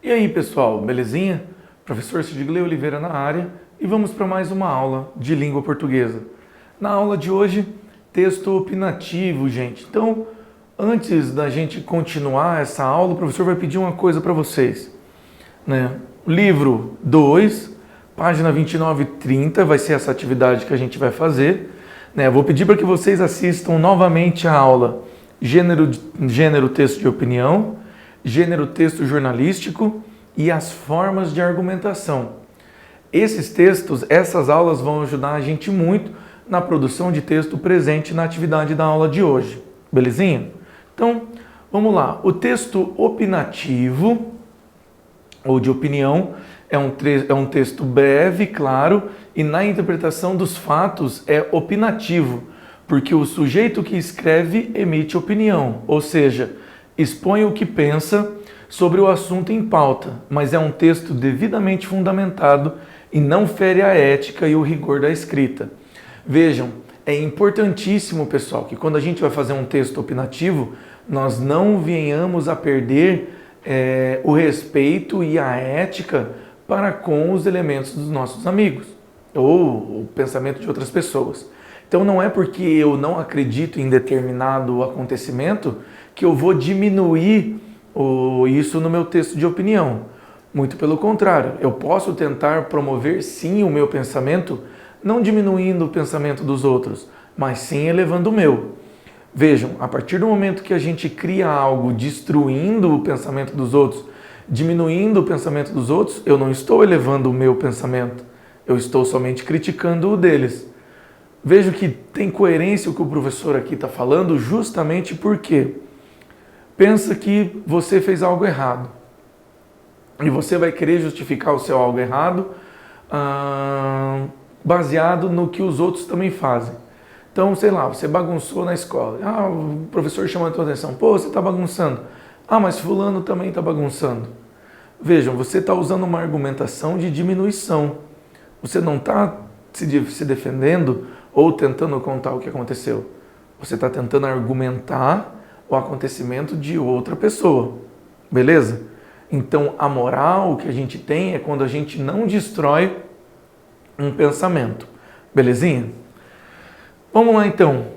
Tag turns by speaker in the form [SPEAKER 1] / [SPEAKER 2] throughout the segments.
[SPEAKER 1] E aí pessoal, belezinha? Professor Sidgley Oliveira na área e vamos para mais uma aula de língua portuguesa. Na aula de hoje, texto opinativo, gente. Então, antes da gente continuar essa aula, o professor vai pedir uma coisa para vocês. Livro 2, página 29 e 30, vai ser essa atividade que a gente vai fazer. Vou pedir para que vocês assistam novamente a aula Gênero texto de opinião, Gênero texto jornalístico e as formas de argumentação. Esses textos, essas aulas vão ajudar a gente muito na produção de texto presente na atividade da aula de hoje. Belezinha? Então, vamos lá. O texto opinativo, ou de opinião, é um texto breve, claro, e na interpretação dos fatos é opinativo, porque o sujeito que escreve emite opinião, ou seja, expõe o que pensa sobre o assunto em pauta, mas é um texto devidamente fundamentado e não fere a ética e o rigor da escrita. Vejam, é importantíssimo, pessoal, que quando a gente vai fazer um texto opinativo, nós não venhamos a perder o respeito e a ética para com os elementos dos nossos amigos ou o pensamento de outras pessoas. Então não é porque eu não acredito em determinado acontecimento que eu vou diminuir isso no meu texto de opinião. Muito pelo contrário, eu posso tentar promover sim o meu pensamento, não diminuindo o pensamento dos outros, mas sim elevando o meu. Vejam, a partir do momento que a gente cria algo destruindo o pensamento dos outros, diminuindo o pensamento dos outros, eu não estou elevando o meu pensamento, eu estou somente criticando o deles. Vejo que tem coerência o que o professor aqui está falando, justamente porque pensa que você fez algo errado e você vai querer justificar o seu algo errado baseado no que os outros também fazem. Então, sei lá, você bagunçou na escola. O professor chamou a tua atenção. Pô, você está bagunçando. Mas fulano também está bagunçando. Vejam, você está usando uma argumentação de diminuição. Você não está se defendendo ou tentando contar o que aconteceu. Você está tentando argumentar o acontecimento de outra pessoa. Beleza? Então, a moral que a gente tem é quando a gente não destrói um pensamento. Belezinha? Vamos lá então.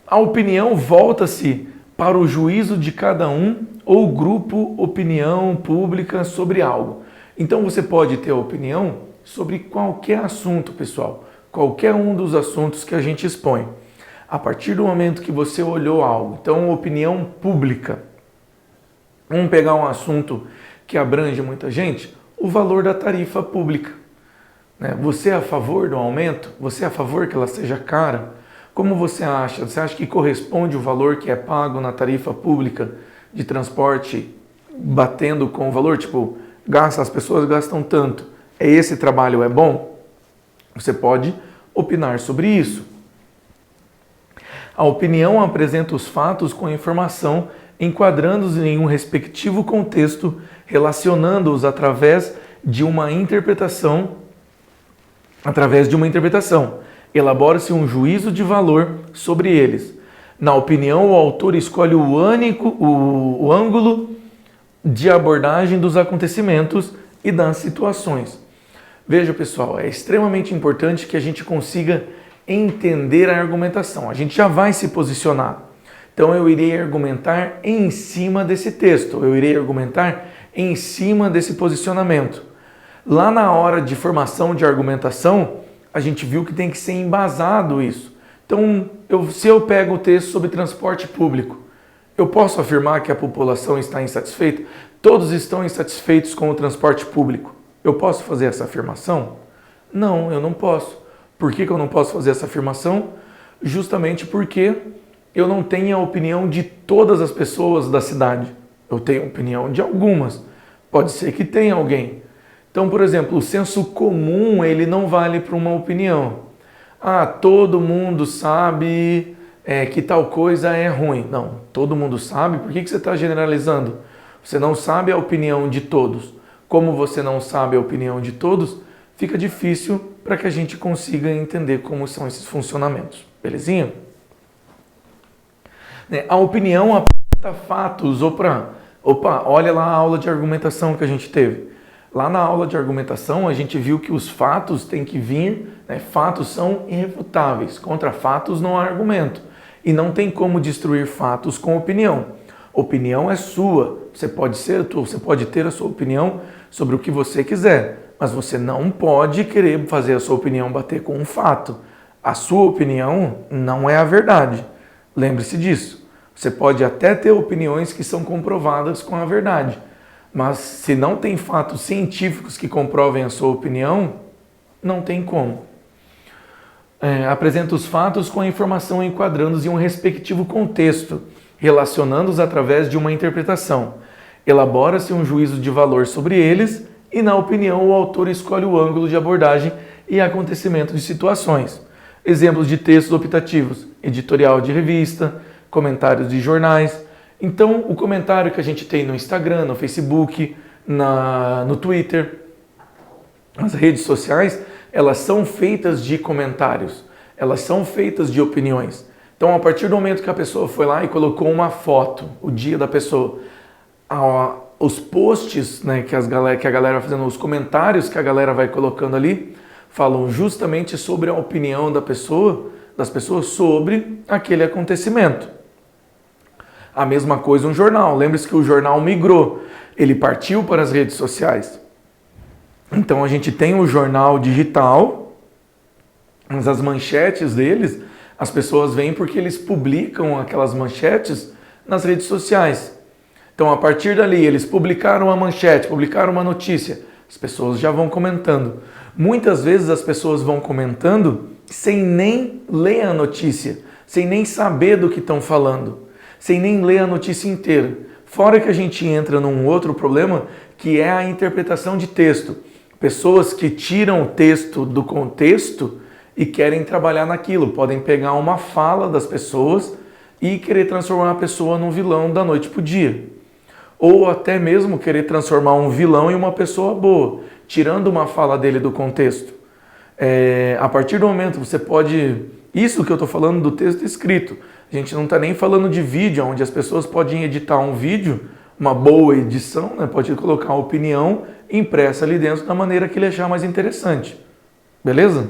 [SPEAKER 1] A opinião volta-se para o juízo de cada um ou grupo, opinião pública sobre algo. Então você pode ter opinião sobre qualquer assunto, pessoal. Qualquer um dos assuntos que a gente expõe. A partir do momento que você olhou algo. Então, opinião pública. Vamos pegar um assunto que abrange muita gente. O valor da tarifa pública. Você é a favor do aumento? Você é a favor que ela seja cara? Como você acha? Você acha que corresponde o valor que é pago na tarifa pública de transporte batendo com o valor? Tipo, as pessoas gastam tanto. Esse trabalho é bom? Você pode opinar sobre isso. A opinião apresenta os fatos com a informação, enquadrando-os em um respectivo contexto, relacionando-os através de uma interpretação. Elabora-se um juízo de valor sobre eles. Na opinião, o autor escolhe o ângulo de abordagem dos acontecimentos e das situações. Veja, pessoal, é extremamente importante que a gente consiga entender a argumentação. A gente já vai se posicionar. Então, eu irei argumentar em cima desse texto. Eu irei argumentar em cima desse posicionamento. Lá na hora de formação de argumentação, a gente viu que tem que ser embasado isso. Então, se eu pego o texto sobre transporte público, eu posso afirmar que a população está insatisfeita? Todos estão insatisfeitos com o transporte público. Eu posso fazer essa afirmação? Não, eu não posso. Por que eu não posso fazer essa afirmação? Justamente porque eu não tenho a opinião de todas as pessoas da cidade. Eu tenho a opinião de algumas. Pode ser que tenha alguém. Então, por exemplo, o senso comum, ele não vale para uma opinião. Todo mundo sabe que tal coisa é ruim. Não, todo mundo sabe. Por que você está generalizando? Você não sabe a opinião de todos. Como você não sabe a opinião de todos, fica difícil para que a gente consiga entender como são esses funcionamentos. Belezinha? A opinião apresenta fatos, Opa, olha lá a aula de argumentação que a gente teve. Lá na aula de argumentação a gente viu que os fatos têm que vir, né? Fatos são irrefutáveis, contra fatos não há argumento. E não tem como destruir fatos com opinião. Opinião é sua, você pode ter a sua opinião sobre o que você quiser, mas você não pode querer fazer a sua opinião bater com um fato. A sua opinião não é a verdade. Lembre-se disso. Você pode até ter opiniões que são comprovadas com a verdade, mas se não tem fatos científicos que comprovem a sua opinião, não tem como. Apresenta os fatos com a informação enquadrando-os em um respectivo contexto, relacionando-os através de uma interpretação. Elabora-se um juízo de valor sobre eles e, na opinião, o autor escolhe o ângulo de abordagem e acontecimento de situações. Exemplos de textos optativos, editorial de revista, comentários de jornais. Então, o comentário que a gente tem no Instagram, no Facebook, no Twitter, as redes sociais, elas são feitas de comentários, elas são feitas de opiniões. Então, a partir do momento que a pessoa foi lá e colocou uma foto, o dia da pessoa, os posts, né, que a galera vai fazendo, os comentários que a galera vai colocando ali, falam justamente sobre a opinião das pessoas sobre aquele acontecimento. A mesma coisa um jornal. Lembre-se que o jornal migrou, ele partiu para as redes sociais. Então a gente tem o jornal digital, mas as manchetes deles, as pessoas veem porque eles publicam aquelas manchetes nas redes sociais. Então a partir dali eles publicaram a manchete, publicaram uma notícia, as pessoas já vão comentando. Muitas vezes as pessoas vão comentando sem nem ler a notícia, sem nem saber do que estão falando, sem nem ler a notícia inteira. Fora que a gente entra num outro problema, que é a interpretação de texto. Pessoas que tiram o texto do contexto e querem trabalhar naquilo. Podem pegar uma fala das pessoas e querer transformar a pessoa num vilão da noite para o dia. Ou até mesmo querer transformar um vilão em uma pessoa boa, tirando uma fala dele do contexto. A partir do momento você pode... Isso que eu estou falando do texto escrito. A gente não está nem falando de vídeo, onde as pessoas podem editar um vídeo, uma boa edição, né? Pode colocar a opinião impressa ali dentro da maneira que ele achar mais interessante. Beleza?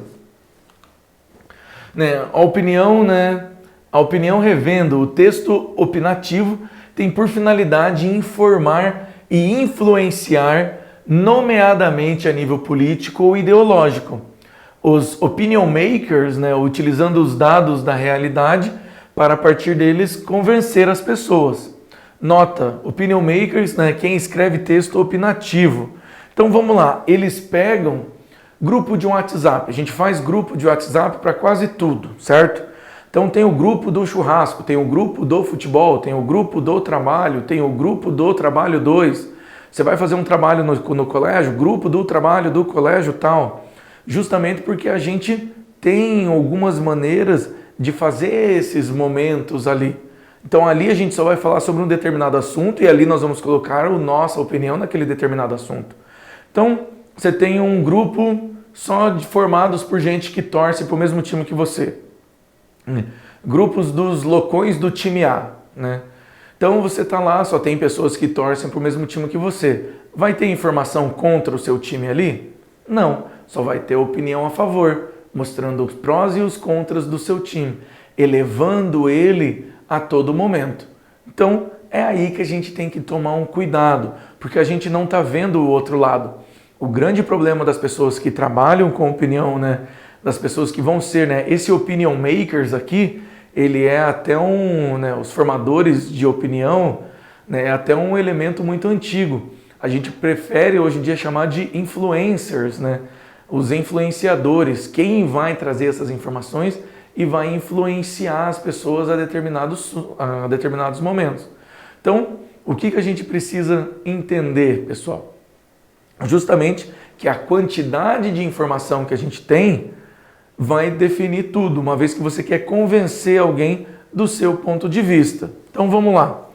[SPEAKER 1] A opinião revendo o texto opinativo tem por finalidade informar e influenciar, nomeadamente a nível político ou ideológico. Os opinion makers, utilizando os dados da realidade para, a partir deles, convencer as pessoas. Nota, opinion makers, quem escreve texto opinativo. Então vamos lá, eles pegam grupo de WhatsApp. A gente faz grupo de WhatsApp para quase tudo, certo? Então tem o grupo do churrasco, tem o grupo do futebol, tem o grupo do trabalho, tem o grupo do trabalho 2. Você vai fazer um trabalho no colégio, grupo do trabalho do colégio tal. Justamente porque a gente tem algumas maneiras de fazer esses momentos ali. Então ali a gente só vai falar sobre um determinado assunto e ali nós vamos colocar a nossa opinião naquele determinado assunto. Então você tem um grupo só formados por gente que torce para o mesmo time que você. Grupos dos loucões do time A, Então você está lá, só tem pessoas que torcem para o mesmo time que você. Vai ter informação contra o seu time ali? Não, só vai ter opinião a favor, mostrando os prós e os contras do seu time, elevando ele a todo momento. Então é aí que a gente tem que tomar um cuidado, porque a gente não está vendo o outro lado. O grande problema das pessoas que trabalham com opinião, das pessoas que vão ser, esse opinion makers aqui, ele é até os formadores de opinião, é até um elemento muito antigo. A gente prefere hoje em dia chamar de influencers, os influenciadores, quem vai trazer essas informações e vai influenciar as pessoas a determinados momentos. Então, o que a gente precisa entender, pessoal? Justamente que a quantidade de informação que a gente tem vai definir tudo, uma vez que você quer convencer alguém do seu ponto de vista. Então vamos lá.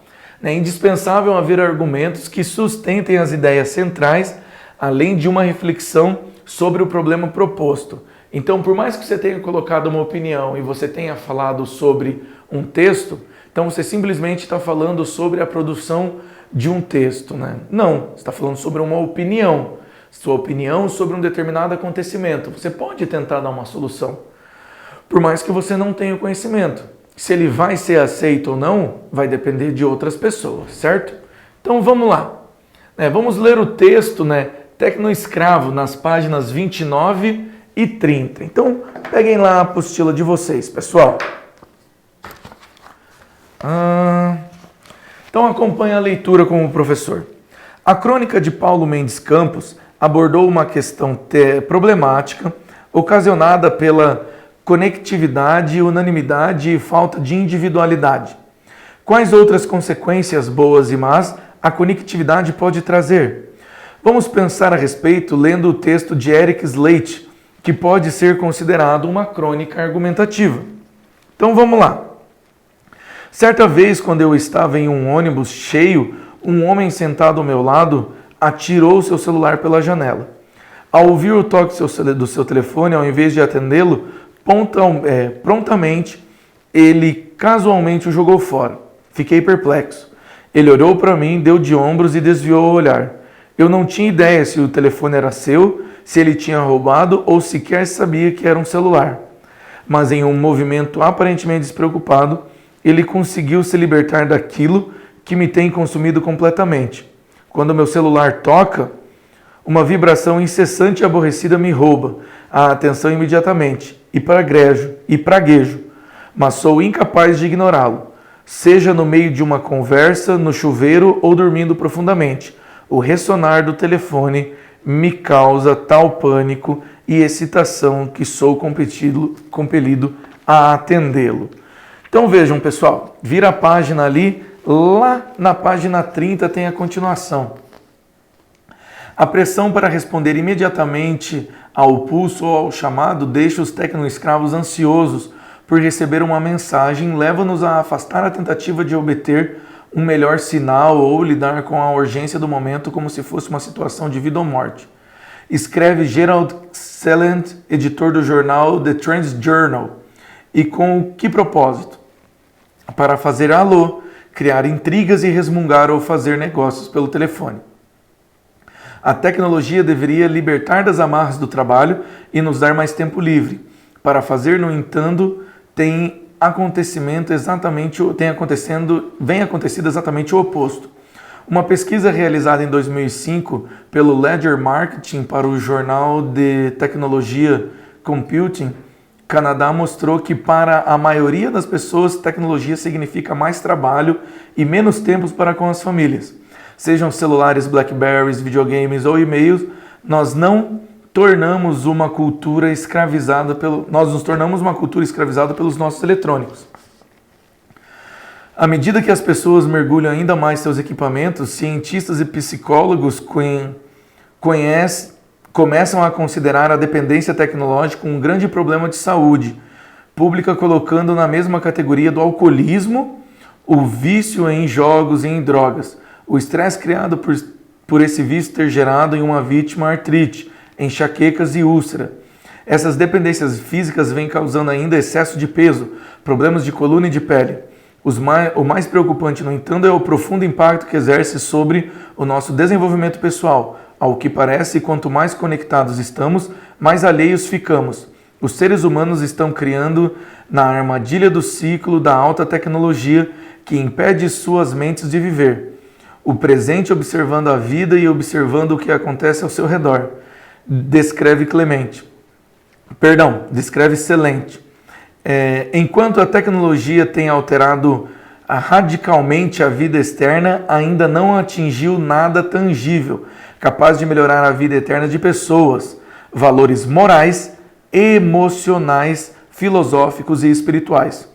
[SPEAKER 1] É indispensável haver argumentos que sustentem as ideias centrais, além de uma reflexão sobre o problema proposto. Então, por mais que você tenha colocado uma opinião e você tenha falado sobre um texto, então você simplesmente está falando sobre a produção de um texto, né? Não, você está falando sobre uma opinião, sua opinião sobre um determinado acontecimento. Você pode tentar dar uma solução, por mais que você não tenha o conhecimento. Se ele vai ser aceito ou não, vai depender de outras pessoas, certo? Então vamos lá. Vamos ler o texto, Tecnoescravo, nas páginas 29 e 30. Então, peguem lá a apostila de vocês, pessoal. Então acompanhe a leitura com o professor. A crônica de Paulo Mendes Campos abordou uma questão problemática ocasionada pela conectividade, unanimidade e falta de individualidade. Quais outras consequências boas e más a conectividade pode trazer? Vamos pensar a respeito lendo o texto de Eric Slate, que pode ser considerado uma crônica argumentativa. Então vamos lá. Certa vez, quando eu estava em um ônibus cheio, um homem sentado ao meu lado atirou seu celular pela janela. Ao ouvir o toque do seu telefone, ao invés de atendê-lo, prontamente ele casualmente o jogou fora. Fiquei perplexo. Ele olhou para mim, deu de ombros e desviou o olhar. Eu não tinha ideia se o telefone era seu, se ele tinha roubado ou sequer sabia que era um celular. Mas em um movimento aparentemente despreocupado, ele conseguiu se libertar daquilo que me tem consumido completamente. Quando meu celular toca, uma vibração incessante e aborrecida me rouba a atenção imediatamente e praguejo, mas sou incapaz de ignorá-lo, seja no meio de uma conversa, no chuveiro ou dormindo profundamente. O ressonar do telefone me causa tal pânico e excitação que sou compelido a atendê-lo. Então vejam, pessoal, vira a página ali, lá na página 30 tem a continuação. A pressão para responder imediatamente ao pulso ou ao chamado deixa os tecnoescravos ansiosos por receber uma mensagem, leva-nos a afastar a tentativa de obter um melhor sinal ou lidar com a urgência do momento como se fosse uma situação de vida ou morte. Escreve Gerald Celent, editor do jornal The Trends Journal. E com que propósito? Para fazer alô, criar intrigas e resmungar ou fazer negócios pelo telefone. A tecnologia deveria libertar das amarras do trabalho e nos dar mais tempo livre. Para fazer, no entanto, vem acontecendo exatamente o oposto. Uma pesquisa realizada em 2005 pelo Ledger Marketing para o jornal de tecnologia Computing Canadá mostrou que para a maioria das pessoas tecnologia significa mais trabalho e menos tempo para com as famílias. Sejam celulares, Blackberries, videogames ou e-mails, nós nos tornamos uma cultura escravizada pelos nossos eletrônicos. À medida que as pessoas mergulham ainda mais seus equipamentos, cientistas e psicólogos começam a considerar a dependência tecnológica um grande problema de saúde pública, colocando na mesma categoria do alcoolismo, o vício em jogos e em drogas. O estresse criado por esse vício ter gerado em uma vítima artrite, enxaquecas e úlcera. Essas dependências físicas vêm causando ainda excesso de peso, problemas de coluna e de pele. O mais preocupante, no entanto, é o profundo impacto que exerce sobre o nosso desenvolvimento pessoal. Ao que parece, quanto mais conectados estamos, mais alheios ficamos. Os seres humanos estão criando na armadilha do ciclo da alta tecnologia que impede suas mentes de viver. O presente observando a vida e observando o que acontece ao seu redor. Descreve Celente. Enquanto a tecnologia tem alterado radicalmente a vida externa, ainda não atingiu nada tangível, capaz de melhorar a vida eterna de pessoas, valores morais, emocionais, filosóficos e espirituais.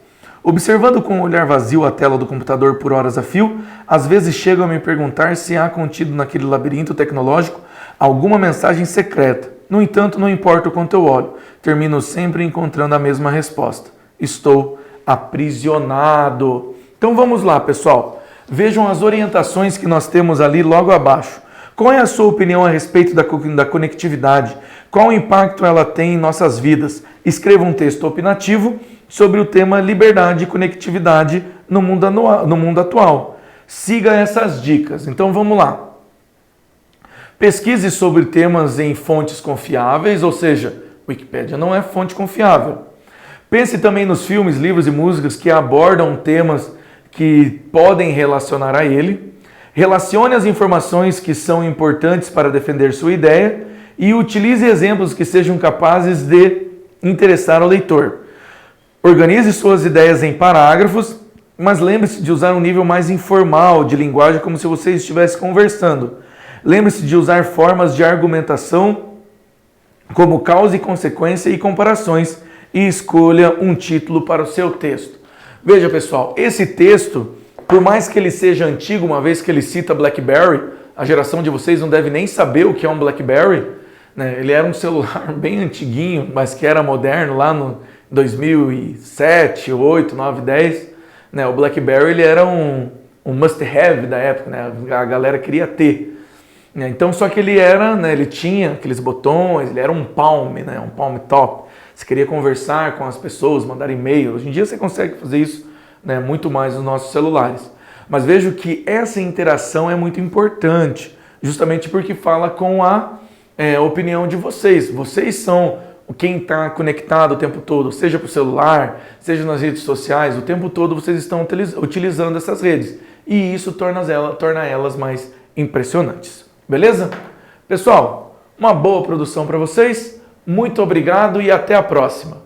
[SPEAKER 1] Observando com um olhar vazio a tela do computador por horas a fio, às vezes chego a me perguntar se há contido naquele labirinto tecnológico alguma mensagem secreta. No entanto, não importa o quanto eu olho, termino sempre encontrando a mesma resposta. Estou aprisionado. Então vamos lá, pessoal. Vejam as orientações que nós temos ali logo abaixo. Qual é a sua opinião a respeito da conectividade? Qual o impacto ela tem em nossas vidas? Escreva um texto opinativo sobre o tema liberdade e conectividade no mundo atual. siga essas dicas. Então vamos lá. Pesquise sobre temas em fontes confiáveis, ou seja, Wikipédia não é fonte confiável. Pense também nos filmes, livros e músicas que abordam temas que podem relacionar a ele. Relacione as informações que são importantes para defender sua ideia e utilize exemplos que sejam capazes de interessar ao leitor. Organize suas ideias em parágrafos, mas lembre-se de usar um nível mais informal de linguagem, como se você estivesse conversando. Lembre-se de usar formas de argumentação como causa e consequência e comparações e escolha um título para o seu texto. Veja, pessoal, esse texto, por mais que ele seja antigo, uma vez que ele cita BlackBerry, a geração de vocês não deve nem saber o que é um BlackBerry, né? Ele era um celular bem antiguinho, mas que era moderno lá no 2007, 2008, 2009, 2010. Né? O BlackBerry ele era um must-have da época, né? A galera queria ter. Então, só que ele era, né, ele tinha aqueles botões, ele era um palm, né, um palm top. Você queria conversar com as pessoas, mandar e-mail. Hoje em dia você consegue fazer isso, né, muito mais nos nossos celulares. Mas vejo que essa interação é muito importante, justamente porque fala com a opinião de vocês. Vocês são quem está conectado o tempo todo, seja para o celular, seja nas redes sociais, o tempo todo vocês estão utilizando essas redes. E isso torna elas mais impressionantes. Beleza? Pessoal, uma boa produção para vocês. Muito obrigado e até a próxima.